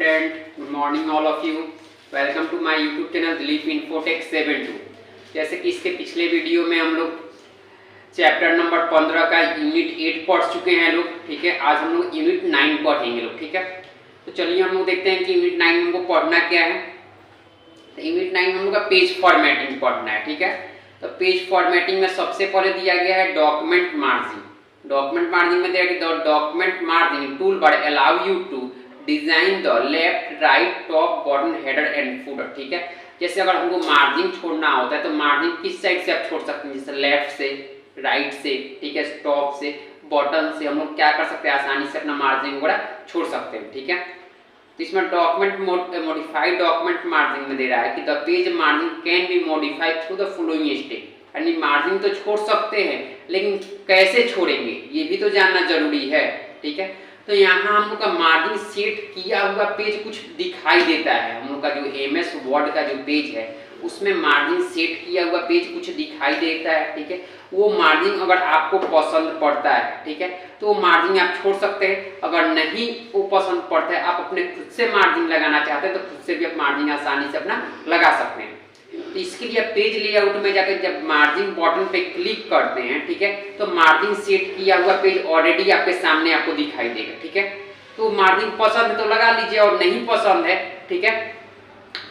friend, good morning all of you. Welcome to my YouTube channel Dilip infotech 72। जैसे कि इसके पिछले वीडियो में हम लोग चैप्टर नंबर 15 का यूनिट 8 पढ़ चुके हैं लोग, ठीक है। आज हम लोग यूनिट 9 पढ़ेंगे लोग, ठीक है। तो चलिए हम लोग देखते हैं कि यूनिट 9 में हमको पढ़ना क्या है। तो यूनिट 9 में हम लोग का पेज फॉर्मेटिंग पढ़ना है, ठीक है। तो पेज फॉर्मेटिंग में सबसे पहले दिया गया है डॉक्यूमेंट मार्जिन। डॉक्यूमेंट मार्जिन में दिया गया document margin tool bar allow you to design the left right top bottom header and footer, ठीक है। जैसे अगर हमको मार्जिन छोड़ना होता है तो मार्जिन किस साइड से आप छोड़ सकते हैं, जैसे लेफ्ट से, राइट से, ठीक है, टॉप से, बॉटम से हम लोग क्या कर सकते हैं, आसानी से अपना मार्जिन वगैरह छोड़ सकते हैं, ठीक है। तो इसमें डॉक्यूमेंट मॉडिफाइड डॉक्यूमेंट मार्जिन में दे रहा है कि the page margin can be modified through the following step. यानी मार्जिन तो छोड़ सकते हैं लेकिन कैसे छोड़ेंगे ये भी तो जानना जरूरी है, ठीक है। तो यहाँ हम लोग का मार्जिन सेट किया हुआ पेज कुछ दिखाई देता है। हम लोग का जो MS वर्ड का जो पेज है उसमें मार्जिन सेट किया हुआ पेज कुछ दिखाई देता है, ठीक है। वो मार्जिन अगर आपको पसंद पड़ता है, ठीक है, तो वो मार्जिन आप छोड़ सकते हैं। अगर नहीं वो पसंद पड़ता है, आप अपने खुद से मार्जिन लगाना चाहते हैं तो खुद से भी आप मार्जिन आसानी से अपना लगा सकते हैं। तो इसके लिए आप पेज लेआउट में जाकर जब मार्जिन बटन पे क्लिक करते हैं, ठीक है, तो मार्जिन सेट किया हुआ पेज ऑलरेडी आपके सामने आपको दिखाई देगा, ठीक है। तो मार्जिन पसंद है तो लगा लीजिए और नहीं पसंद है, ठीक है,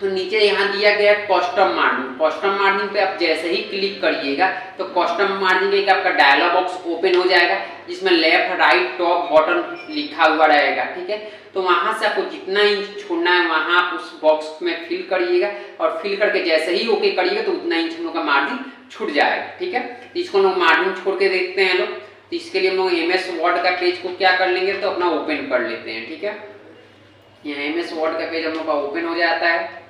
तो नीचे यहाँ दिया गया है कस्टम मार्जिन। कस्टम मार्जिन पे आप जैसे ही क्लिक करिएगा तो कस्टम मार्जिन का आपका डायलॉग बॉक्स ओपन हो जाएगा जिसमें लेफ्ट राइट टॉप बॉटम लिखा हुआ रहेगा, ठीक है। तो वहां से आपको जितना इंच छोड़ना है वहां आप उस बॉक्स में फिल करिएगा और फिल करके जैसे ही ओके करिएगा तो उतना इंच हम लोग का मार्जिन छूट जाएगा, ठीक है। तो इसको हम लोग मार्जिन छोड़ के देखते हैं लोग। तो इसके लिए हम लोग MS वर्ड का पेज को क्या कर लेंगे तो अपना ओपन कर लेते हैं, ठीक है। यहाँ MS वर्ड का पेज हम लोग का ओपन हो जाता है।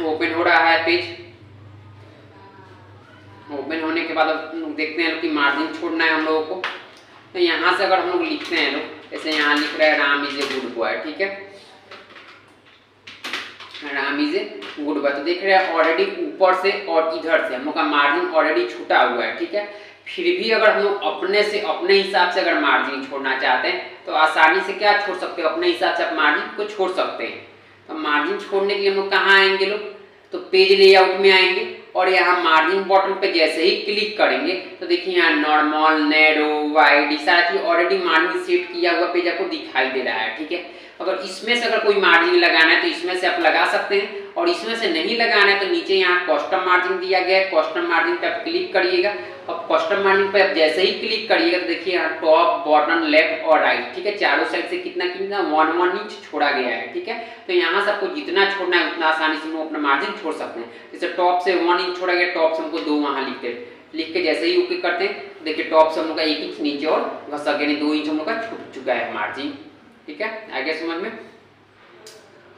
ओपन हो रहा है पेज। ओपन होने के बाद अब देखते हैं कि मार्जिन छोड़ना है हम लोगों को। तो यहाँ से अगर हम लोग लिखते हैं लोग, जैसे यहाँ लिख रहे हैं Ram is a good boy, ठीक है, Ram is a good boy. तो देख रहे हैं ऑलरेडी ऊपर से और इधर से हम लोग का मार्जिन ऑलरेडी छूटा हुआ है, ठीक है। फिर भी अगर हम लोग अपने से अपने हिसाब से अगर मार्जिन छोड़ना चाहते हैं तो आसानी से क्या छोड़ सकते हो, अपने हिसाब से आप मार्जिन को छोड़ सकते हैं। तो मार्जिन छोड़ने के लिए हम लोग कहाँ आएंगे लोग, तो पेज लेआउट में आएंगे और यहाँ मार्जिन बटन पे जैसे ही क्लिक करेंगे तो देखिए यहाँ नॉर्मल, नैरो, वाइड, सारा चीज ऑलरेडी मार्जिन सेट किया हुआ पेज आपको दिखाई दे रहा है, ठीक है। अगर इसमें से अगर कोई मार्जिन लगाना है तो इसमें से आप लगा सकते हैं और इसमें से नहीं लगाना है तो नीचे यहाँ कस्टम मार्जिन दिया गया है। कस्टम मार्जिन पे आप क्लिक करिएगा और कस्टम मार्जिन पे आप जैसे ही क्लिक करिएगा तो देखिए यहाँ टॉप, बॉटम, लेफ्ट और राइट, ठीक है, चारों साइड से कितना 1 इंच छोड़ा गया है, ठीक है। तो यहाँ से आपको जितना छोड़ना है उतना आसानी से हम अपना मार्जिन छोड़ सकते हैं। जैसे टॉप से 1 इंच छोड़ा गया, टॉप से हमको 2 वहाँ लिख के जैसे ही ओके करते हैं देखिए टॉप से हम लोग का 1 इंच नीचे और घसा गया, 2 इंच हम लोग का छूट चुका है मार्जिन, ठीक है। आगे समझ में।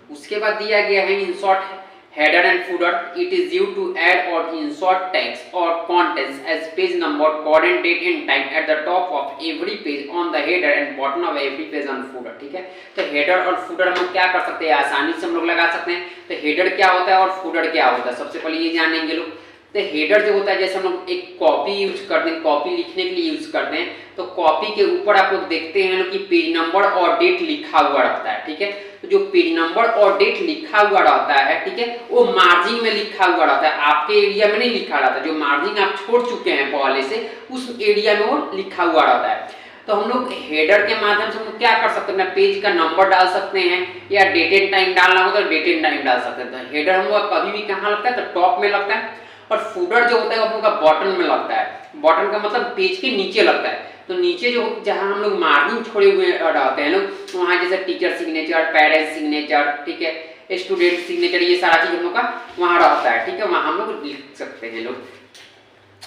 उसके बाद दिया गया है insert header and footer. It is used to add और इंसर्ट टेक्स्ट और contents as page number, current date and time at the top of every page on the header and bottom of every page on footer, ठीक है। तो header और footer हम लोग क्या कर सकते हैं, आसानी से हम लोग लगा सकते हैं। तो हेडर क्या होता है और फुटर क्या होता है सबसे पहले ये जानेंगे लोग। तो हेडर जो होता है जैसे हम लोग एक कॉपी यूज करते हैं, कॉपी लिखने के लिए यूज करते हैं, तो कॉपी के ऊपर आप लोग देखते हैं कि पेज नंबर और डेट लिखा हुआ रहता है, ठीक है। तो जो पेज नंबर और डेट लिखा हुआ रहता है, ठीक है, वो मार्जिन में लिखा हुआ रहता है, आपके एरिया में नहीं लिखा रहता। जो मार्जिन आप छोड़ चुके हैं पहले से उस एरिया में वो लिखा हुआ रहता है। तो हम लोग हेडर के माध्यम से हम लोग क्या कर सकते हैं, पेज का नंबर डाल सकते हैं या डेट एंड टाइम डालना हो तो डेट एंड टाइम डाल सकते हैं। तो हेडर हम लोग कभी भी कहाँ लगता है तो टॉप में लगता है और फुटर जो होता है हम लोग का बॉटम में लगता है। बॉटम का मतलब पेज के नीचे लगता है। तो नीचे जो जहां हम लोग मार्जिन छोड़े हुए रहते हैं लोग वहां जैसे टीचर सिग्नेचर, पेरेंट्स सिग्नेचर, ठीक है, स्टूडेंट सिग्नेचर, ये सारा चीज हम लोग का वहां रहता है, ठीक है, वहां हम लोग लिख सकते हैं लोग।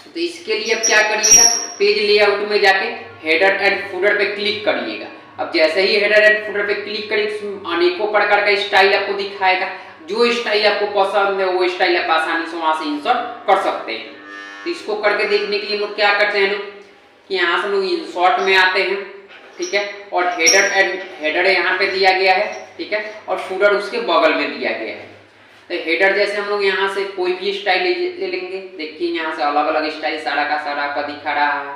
तो इसके लिए अब क्या करिएगा, पेज लेआउट में जाके हेडर एंड फुटर पे क्लिक करिएगा। अब जैसे ही हेडर एंड फुटर पे क्लिक करिए अनेकों प्रकार का स्टाइल आपको दिखाएगा। जो स्टाइल आपको पसंद है वो स्टाइल आप आसानी से वहां से इंसर्ट कर सकते हैं। तो इसको करके देखने के लिए लोग क्या करते हैं लोग कि यहाँ से लोग इंसर्ट में आते हैं, ठीक है, और हेडर यहाँ पे दिया गया है, ठीक है, और फुटर उसके बगल में दिया गया है। तो हेडर जैसे हम लोग यहाँ से कोई भी स्टाइल ले लेंगे, देखिए यहाँ से अलग अलग स्टाइल सारा का सारा आपका दिखा रहा है।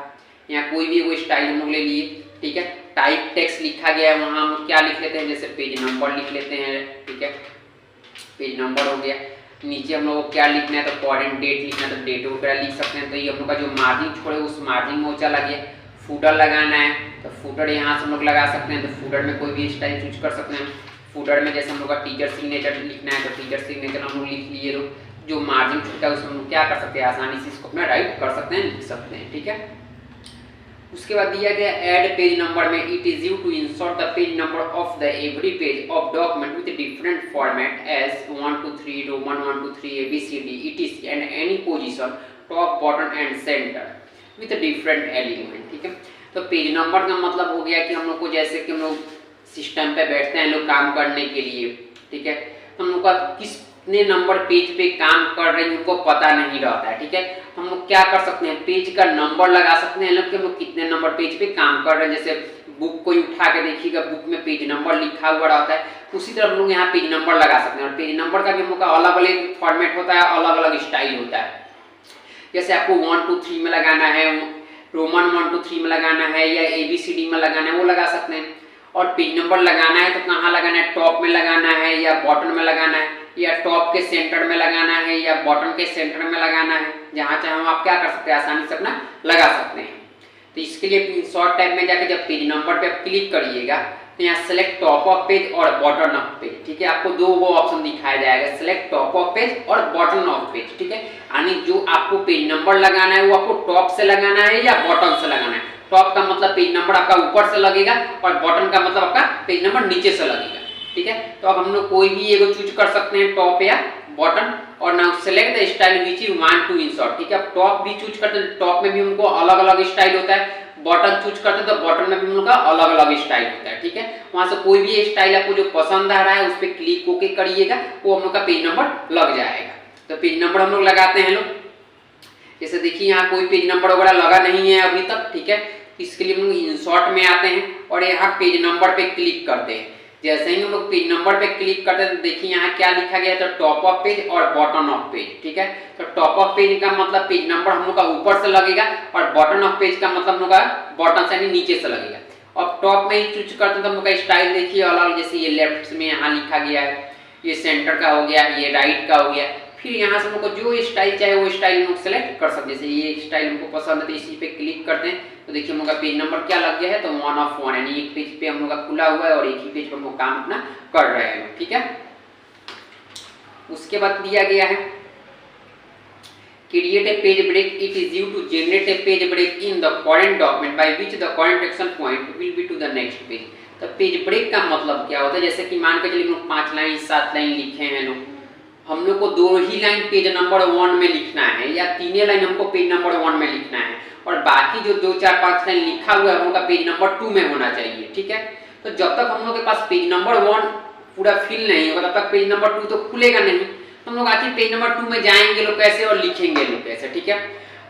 यहाँ कोई भी वो स्टाइल हम लोग ले लिए, ठीक है। टाइप टेक्स्ट लिखा गया है, वहाँ हम क्या लिख लेते हैं, जैसे पेज नंबर लिख लेते हैं, ठीक है, पेज नंबर हो गया। नीचे हम लोग को क्या लिखना है, तो करंट डेट लिखना है, तो डेट वगैरह लिख सकते हैं। तो ये हम लोग का जो मार्जिन छोड़े उस मार्जिन में वो चला गया। फूटर लगाना है तो फूटर यहाँ से हम लोग लगा सकते हैं, तो फूटर में कोई भी स्टाइल चूज कर सकते हैं। फूटर में जैसे हम लोग का टीचर सिग्नेचर लिखना है, तो टीचर सिग्नेचर हम लोग लिख लिए। तो जो मार्जिन छूटा है उसमें हम लोग क्या कर सकते हैं, आसानी से इसको अपना राइट कर सकते हैं, लिख सकते हैं, ठीक है। उसके बाद दिया गया ऐड पेज नंबर में, it is you to insert the page number of the every page of document with different format as 1 2 3 roman 1 2 3 ABCD it and any position top bottom and centre with different element, ठीक है। तो page number का मतलब हो गया कि हम लोग को जैसे कि हम लोग सिस्टम पे बैठते हैं लोग काम करने के लिए, ठीक है, तो हम लोग का कितने नंबर पेज पे काम कर रहे हैं उनको पता नहीं रहता है, ठीक है। हम लोग क्या कर सकते हैं, पेज का नंबर लगा सकते हैं लोग कि हम लोग कितने नंबर पेज पे काम कर रहे हैं। जैसे बुक कोई उठा के देखिएगा, बुक में पेज नंबर लिखा हुआ रहता है, उसी तरह हम लोग यहाँ पेज नंबर लगा सकते हैं। और पेज नंबर का भी हम लोग का अलग अलग फॉर्मेट होता है, अलग अलग स्टाइल होता है। जैसे आपको 1 2 3 में लगाना है, रोमन 1 2 3 में लगाना है, या ABCD में लगाना है, वो लगा सकते हैं। और पेज नंबर लगाना है तो कहाँ लगाना है, टॉप में लगाना है या बॉटम में लगाना है, या टॉप के सेंटर में लगाना है या बॉटम के सेंटर में लगाना है, जहाँ चाहे आप क्या कर सकते हैं, आसानी से अपना लगा सकते हैं। तो इसके लिए शॉर्ट टाइप में जाके जब पेज नंबर पे आप क्लिक करिएगा तो यहाँ सेलेक्ट टॉप ऑफ पेज और बॉटम ऑफ पेज, ठीक है, आपको दो वो ऑप्शन दिखाया जाएगा, सेलेक्ट टॉप ऑफ पेज और बॉटम ऑफ पेज, ठीक है। यानी जो आपको पेज नंबर लगाना है वो आपको टॉप से लगाना है या बॉटम से लगाना है। टॉप का मतलब पेज नंबर आपका ऊपर से लगेगा और बॉटम का मतलब आपका पेज नंबर नीचे से लगेगा, ठीक है। तो अब हम लोग कोई भी एगो चूज कर सकते हैं, टॉप या बॉटम। और now select the style which you want to insert, ठीक है। अब टॉप भी चूज करते हैं, टॉप में भी हमको अलग अलग स्टाइल होता है, बॉटम चूज करते हैं तो बॉटम में भी हम लोग का अलग अलग स्टाइल होता है, ठीक है। वहां से कोई भी स्टाइल आपको जो पसंद आ रहा है उस पर क्लिक होके करिएगा, वो हम लोग का पेज नंबर लग जाएगा। तो पेज नंबर हम लोग लगाते हैं लोग, जैसे देखिए यहाँ कोई पेज नंबर वगैरह लगा नहीं है अभी तक, ठीक है। इसके लिए हम लोग इंसर्ट में आते हैं और यहाँ पेज नंबर पे क्लिक करते हैं। जैसे ही हम लोग पेज नंबर पे क्लिक करते हैं तो देखिए यहाँ क्या लिखा गया है, तो टॉप ऑफ पेज और बॉटम ऑफ पेज, ठीक है। तो टॉप ऑफ पेज का मतलब पेज नंबर हम लोग का ऊपर से लगेगा और बॉटम ऑफ पेज का मतलब हम लोग का बॉटम से नीचे से लगेगा। अब टॉप में ही चूज करते हैं तो हम लोग का स्टाइल देखिए अलग, जैसे ये लेफ्ट में यहाँ लिखा गया है, ये सेंटर का हो गया, ये राइट का हो गया। फिर यहाँ से हमको जो स्टाइल चाहे वो स्टाइल हम सेलेक्ट कर सकते हैं। जैसे ये स्टाइल हमको पसंद है तो इसी पे क्लिक करते हैं तो देखिए हम लोग का पेज नंबर क्या लग गया है, तो 1 of 1, यानी एक पेज पे हम लोग का खुला हुआ है और एक ही पेज पे हम लोग काम अपना कर रहे हैं, ठीक है। उसके बाद दिया गया है create a page break, it is you to generate a page break in the current document by which the current action point will be to the next page. तो पेज ब्रेक का मतलब क्या होता है, जैसे कि मान के चलिए हम लोग 5 लाइन 7 लाइन लिखे हैं लोग, हम लोग को 2 ही लाइन पेज नंबर 1 में लिखना है या 3 लाइन हमको पेज नंबर 1 में लिखना है और बाकी जो 2 4 5 लाइन लिखा हुआ है हम लोग का पेज नंबर 2 में होना चाहिए, ठीक है। तो जब तक हम लोग के पास पेज नंबर 1 पूरा फिल नहीं होगा तब तक पेज नंबर 2 तो खुलेगा नहीं। हम लोग आखिर पेज नंबर 2 में जाएंगे लोग कैसे और लिखेंगे लोग कैसे, ठीक है।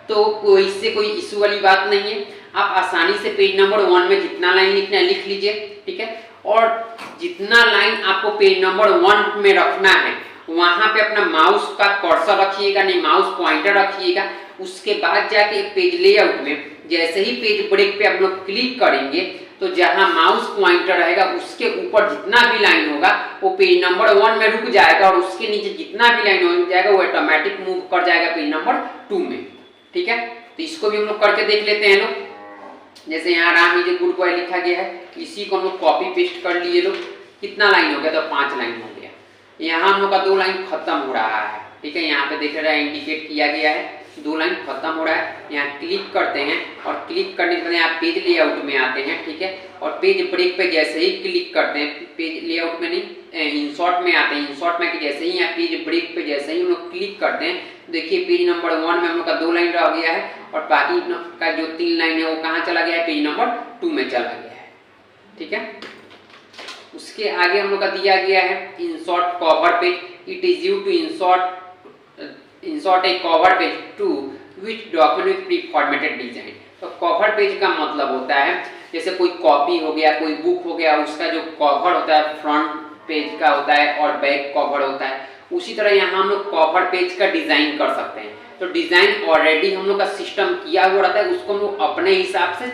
तो इससे कोई इशू वाली बात नहीं है, आप आसानी से पेज नंबर 1 में जितना लाइन लिखना है लिख लीजिए, ठीक है। और जितना लाइन आपको पेज नंबर 1 में रखना है वहां पे अपना माउस का कर्सर रखिएगा, नहीं माउस पॉइंटर रखिएगा। उसके बाद जाके पेज लेआउट में जैसे ही पेज ब्रेक पे आप लोग क्लिक करेंगे तो जहां माउस पॉइंटर रहेगा उसके ऊपर जितना भी लाइन होगा वो पेज नंबर 1 में रुक जाएगा और उसके नीचे जितना भी लाइन हो जाएगा वो ऑटोमेटिक मूव कर जाएगा पेज नंबर 2 में, ठीक है। तो इसको भी हम लोग करके देख लेते हैं लोग। जैसे यहाँ Ram is a good boy लिखा गया है, इसी को हम लोग कॉपी पेस्ट कर लिए लोग, कितना लाइन हो गया, तो 5 लाइन हो गया। यहाँ हम लोग का 2 लाइन खत्म हो रहा है, ठीक है। यहाँ पे देख रहा है इंडिकेट किया गया है 2 लाइन खत्म हो रहा है। यहाँ क्लिक करते हैं और क्लिक करने के बाद यहाँ पेज लेआउट में आते हैं, ठीक है। और पेज ब्रेक पे जैसे ही क्लिक करते हैं, पेज लेआउट में नहीं इंसर्ट में आते हैं, इंसर्ट में जैसे ही यहाँ पेज ब्रेक पे जैसे ही हम लोग क्लिक करते हैं देखिए पेज नंबर 1 में हम लोग का 2 लाइन रह गया है और बाकी का जो 3 लाइन है वो कहाँ चला गया है, पेज नंबर 2 में चला गया है, ठीक है। उसके आगे हम लोग का दिया गया है insert cover page, it is you to insert a cover page to which document with pre formatted design. तो कवर पेज का मतलब होता है जैसे कोई कॉपी हो गया, कोई बुक हो गया, उसका जो कवर होता है फ्रंट पेज का होता है और बैक कवर होता है, उसी तरह यहाँ हम लोग कवर पेज का डिजाइन कर सकते हैं। तो डिजाइन ऑलरेडी हम लोग का सिस्टम किया हुआ रहता है, उसको हम लोग अपने हिसाब से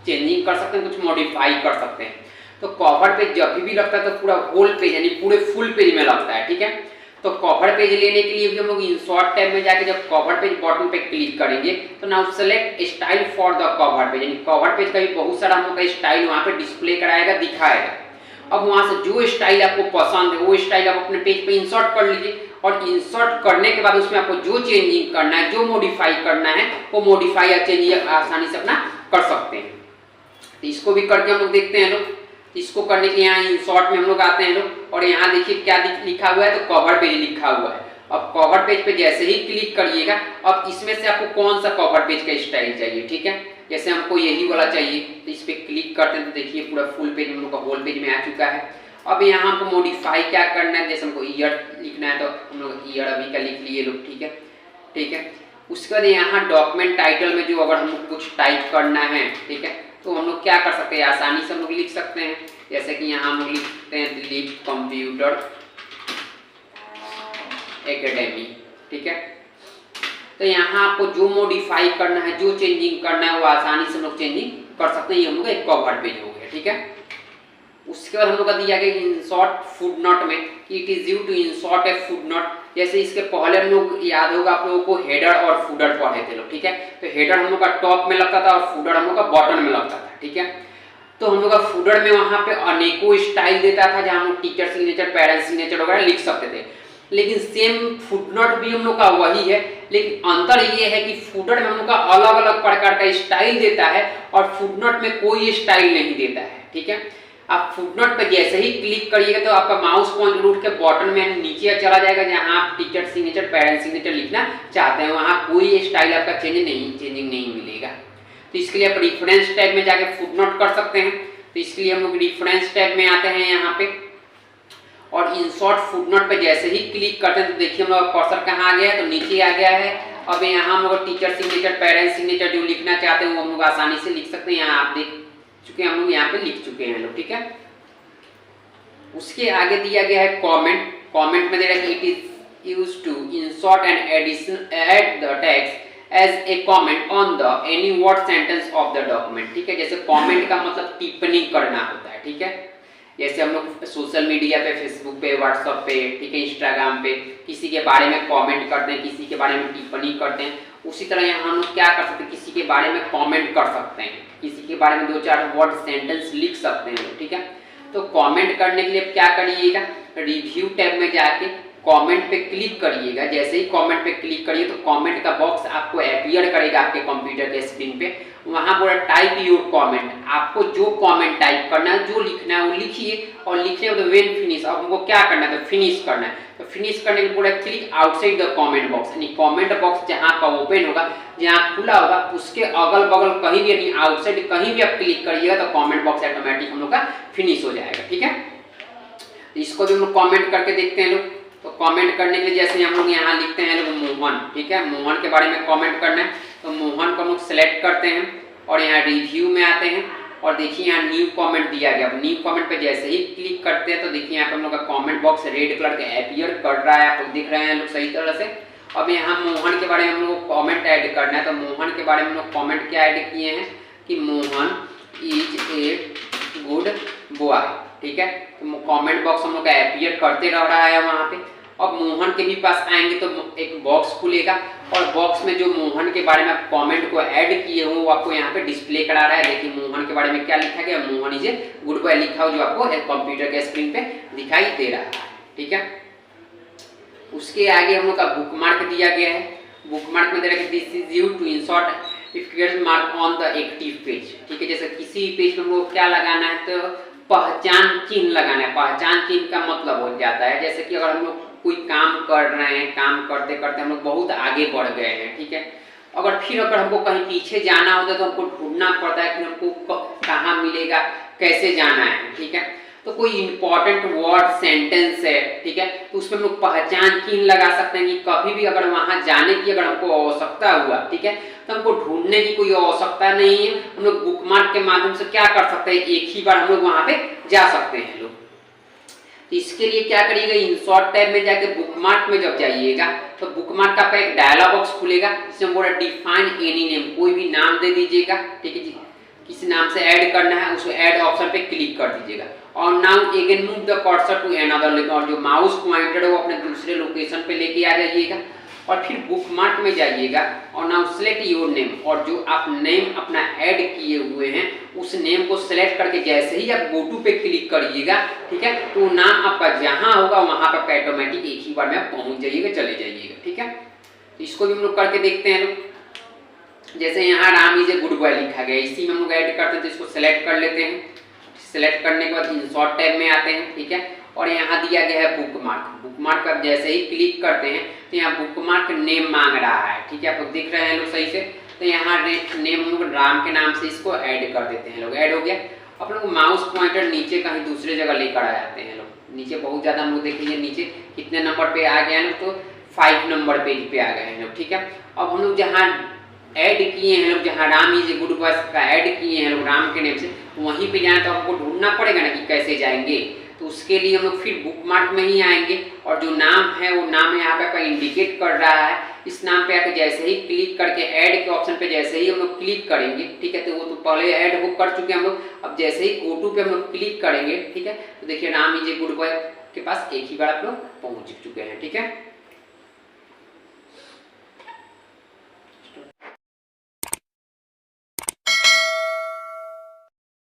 चेंजिंग कर सकते हैं, कुछ मॉडिफाई कर सकते हैं। तो कवर पेज जब भी लगता है तो पूरा होल पेज यानी पूरे फुल पेज में लगता है, ठीक है। तो कवर पेज लेने के लिए भी हम लोग इंसर्ट टैब में जाके जब कवर पेज बटन पे क्लिक करेंगे तो now select style for the cover page, यानी कवर पेज का भी बहुत सारा हम लोग का स्टाइल वहां पे डिस्प्ले कराएगा, दिखाएगा। अब वहां से जो स्टाइल आपको पसंद है वो स्टाइल आप अपने पेज पे इंसर्ट कर लीजिए, और इंसर्ट करने के बाद उसमें आपको जो चेंजिंग करना है, जो मॉडिफाई करना है, वो मॉडिफाई या चेंजिंग आसानी से अपना कर सकते हैं। तो इसको भी करके हम लोग देखते हैं लोग। इसको करने के लिए यहाँ इंसर्ट में हम लोग आते हैं लोग, और यहाँ देखिए क्या लिखा हुआ है, तो कवर पेज लिखा हुआ है। अब कवर पेज पे जैसे ही क्लिक करिएगा, अब इसमें से आपको कौन सा कवर पेज का स्टाइल चाहिए, ठीक है। जैसे हमको यही वाला चाहिए तो इस पे क्लिक करते हैं तो देखिए पूरा फुल पेज हम लोग का होल पेज में आ चुका है। अब यहाँ हमको मॉडिफाई क्या करना है, जैसे हमको ईयर लिखना है तो हम लोग ईयर अभी का लिख लिए लोग, ठीक है, ठीक है। उसके बाद यहाँ डॉक्यूमेंट टाइटल में जो अगर हमको कुछ टाइप करना है, ठीक है, तो हम लोग क्या कर सकते हैं, आसानी से हम लोग लिख सकते हैं। जैसे कि यहाँ हम लोग लिखते हैं दिलीप कंप्यूटर एकेडमी, ठीक है। तो यहाँ आपको जो मॉडिफाई करना है, जो चेंजिंग करना है, वो आसानी से हम लोग चेंजिंग कर सकते हैं। ये हम लोग एक कवर पेज हो गया, ठीक है। उसके बाद हम लोग का दिया गया इंसर्ट फुटनोट में, it is you to insert a footnote. जैसे इसके पहले हम लोग याद होगा आप लोगों को हेडर और फुटर पढ़े थे लोग, ठीक है। तो हेडर हम लोग का टॉप में लगता था और फुटर हम लोग का बॉटम में लगता था, ठीक है। तो हम लोग का फुटर में वहां पे अनेकों स्टाइल देता था, जहां हम लोग टीचर सिग्नेचर, पेरेंट्स सिग्नेचर वगैरह लिख सकते थे। लेकिन सेम फुटनोट भी हम लोग का वही है, लेकिन अंतर ये है कि फुटर में हम लोग का अलग अलग प्रकार का स्टाइल देता है और फुटनोट में कोई स्टाइल नहीं देता है, ठीक है। आप फुटनोट पे जैसे ही क्लिक करिएगा तो आपका माउस पॉइंटर उठ के बॉटम में नीचे चला जाएगा, जहां आप टीचर सिग्नेचर, पेरेंट्स सिग्नेचर लिखना चाहते हैं, वहां कोई स्टाइल आपका चेंजिंग नहीं मिलेगा। तो इसके लिए आप रेफरेंस टैब में जाके फुटनोट कर सकते हैं। तो इसके लिए हम लोग रेफरेंस टैब में आते हैं यहाँ पे, और इंसर्ट फुटनोट पे जैसे ही क्लिक करते हैं तो देखिए हम लोग कर्सर कहाँ आ गया है, तो नीचे आ गया है। अब यहाँ हम लोग टीचर सिग्नेचर, पेरेंट्स सिग्नेचर जो लिखना चाहते हैं वो हम लोग आसानी से लिख सकते हैं। यहाँ आप देख चुके हैं, हम लोग यहाँ पे लिख चुके हैं लोग, ठीक है। उसके आगे दिया गया है कमेंट। कमेंट में दे रहा है कि it is used to insert and addition add the text as a comment on the any word sentence of the document, ठीक है। जैसे कमेंट का मतलब टिप्पणी करना होता है, ठीक है। जैसे हम लोग सोशल मीडिया पे, फेसबुक पे, व्हाट्सएप पे, ठीक है, इंस्टाग्राम पे किसी के बारे में कमेंट करते हैं, किसी के बारे में टिप्पणी करते हैं, उसी तरह यहाँ हम लोग क्या कर सकते हैं, किसी के बारे में कमेंट कर सकते हैं, किसी के बारे में 2-4 वर्ड सेंटेंस लिख सकते हैं, ठीक है। तो कमेंट करने के लिए क्या करिएगा, रिव्यू टैब में जाके कमेंट पे क्लिक करिएगा। जैसे ही कमेंट पे क्लिक करिए तो कमेंट का बॉक्स आपको अपीयर करेगा आपके कंप्यूटर के स्क्रीन पे। वहां बोला टाइप योर कमेंट, आपको जो कमेंट टाइप करना है, जो लिखना है वो लिखिए, और लिखने के बाद व्हेन फिनिश, अब हमको क्या करना है, तो फिनिश करना है। तो फिनिश करने के पूरा click outside the comment box, यानी कमेंट बॉक्स जहां का ओपन होगा, जहां खुला होगा, उसके अगल बगल कहीं भी, यानी आउटसाइड कहीं भी आप क्लिक करिएगा तो कमेंट बॉक्स ऑटोमेटिक हम लोग का फिनिश हो जाएगा, ठीक है। इसको भी हम लोग कमेंट करके देखते हैं लोग। तो कमेंट करने के लिए जैसे हम लोग यहाँ लिखते हैं लोग मोहन, ठीक है, मोहन के बारे में कमेंट करना है, तो मोहन को हम लोग सेलेक्ट करते हैं और यहाँ रिव्यू में आते हैं, और देखिए यहाँ न्यू कमेंट दिया गया। अब न्यू कमेंट पे जैसे ही क्लिक करते हैं तो देखिए यहाँ पे हम लोग का कमेंट बॉक्स रेड कलर का अपीयर कर रहा है, आप लोग दिख रहे हैं लोग सही तरह से। अब यहाँ मोहन के बारे में हम लोग को कमेंट ऐड करना है, तो मोहन के बारे में हम लोग कमेंट क्या ऐड किए हैं कि Mohan is a good boy, ठीक है। तो कमेंट बॉक्स हम लोग का अपीयर करते रह रहा है वहाँ पे। अब मोहन के भी पास आएंगे तो एक बॉक्स खुलेगा, और बॉक्स में जो मोहन के बारे में आप कमेंट को ऐड किए हो वो आपको यहाँ पे डिस्प्ले करा रहा है। देखिए मोहन के बारे में क्या लिखा गया, Mohan is a good boy लिखा हो, जो आपको कंप्यूटर के स्क्रीन पे दिखाई दे रहा है, ठीक है। उसके आगे हम लोग का बुकमार्क दिया गया है। बुकमार्क में दे रहा है कि this is you to insert if mark on the active page, ठीक है। जैसे किसी पेज में हम लोग क्या लगाना है, तो पहचान चिन्ह लगाना है। पहचान चिन्ह का मतलब हो जाता है जैसे कि अगर हम लोग कोई काम कर रहे हैं, काम करते करते हम लोग बहुत आगे बढ़ गए हैं, ठीक है। अगर हमको कहीं पीछे जाना होता है तो हमको ढूंढना पड़ता है कि हमको कहाँ मिलेगा, कैसे जाना है, ठीक है। तो कोई इंपॉर्टेंट वर्ड सेंटेंस है, ठीक है, तो उसमें हम लोग पहचान चिन्ह लगा सकते हैं कि कभी भी अगर वहां जाने की अगर हमको आवश्यकता हुआ, ठीक है, तो हमको ढूंढने की कोई आवश्यकता नहीं है। हम लोग बुकमार्क के माध्यम से क्या कर सकते हैं, एक ही बार हम लोग वहां पे जा सकते हैं लोग। तो इसके लिए क्या करिएगा, इंसर्ट टैब में जाके बुकमार्क में जब जाइएगा तो बुकमार्क का एक डायलॉग बॉक्स खुलेगा, जिसमें बोला डिफाइन एनी नेम, कोई भी नाम दे दीजिएगा, ठीक है जी। किसी नाम से ऐड करना है उसको ऐड ऑप्शन पे क्लिक कर दीजिएगा। और now again move the cursor to another link, और जो माउस पॉइंटर है वो अपने दूसरे लोकेशन पे लेके आ जाइएगा और फिर बुकमार्क में जाइएगा और नाउ सेलेक्ट योर नेम, और जो आप नेम अपना ऐड किए हुए हैं उस नेम को सेलेक्ट करके जैसे ही आप गो टू पे क्लिक करिएगा, ठीक है, तो नाम आपका जहां होगा वहां पर ऑटोमेटिक एक ही बार में आप पहुंच जाइएगा, चले जाइएगा, ठीक है। तो इसको भी हम लोग करके देखते हैं लोग। जैसे यहाँ Ram is a good boy लिखा गया, इसी में हम लोग ऐड करते हैं, तो इसको सेलेक्ट कर लेते हैं। सेलेक्ट करने के बाद इंसर्ट टैब में आते हैं, ठीक है, और यहाँ दिया गया है बुकमार्क। बुकमार्क पर जैसे ही क्लिक करते हैं तो यहाँ बुकमार्क नेम मांग रहा है, ठीक है, आप लोग देख रहे हैं लोग सही से। तो यहाँ नेम हम लोग राम के नाम से इसको ऐड कर देते हैं लोग, ऐड हो गया। अब लोग माउस पॉइंटर नीचे कहीं दूसरे जगह लेकर आ जाते हैं लोग, नीचे बहुत ज़्यादा हम लोग देख लीजिए नीचे कितने नंबर पे आ गए हैं लोग, तो 5 नंबर पेज पे आ गए हैं लोग, ठीक है। अब हम लोग जहाँ ऐड किए हैं लोग, जहाँ Ram is a good boy का ऐड किए हैं लोग राम के नेम से, वहीं पे जाए तो आपको ढूंढना पड़ेगा ना कि कैसे जाएंगे। तो उसके लिए हम लोग फिर बुकमार्क में ही आएंगे और जो नाम है वो नाम यहाँ पे आपका इंडिकेट कर रहा है, इस नाम पे आके जैसे ही क्लिक करके ऐड के ऑप्शन पे जैसे ही हम लोग क्लिक करेंगे, ठीक है, तो वो तो पहले ऐड हो कर चुके हैं हम लोग। अब जैसे ही गो टू पे हम लोग क्लिक करेंगे, ठीक है, तो देखिए Ram is a good boy के पास एक ही बार आप लोग पहुंच चुके हैं, ठीक है।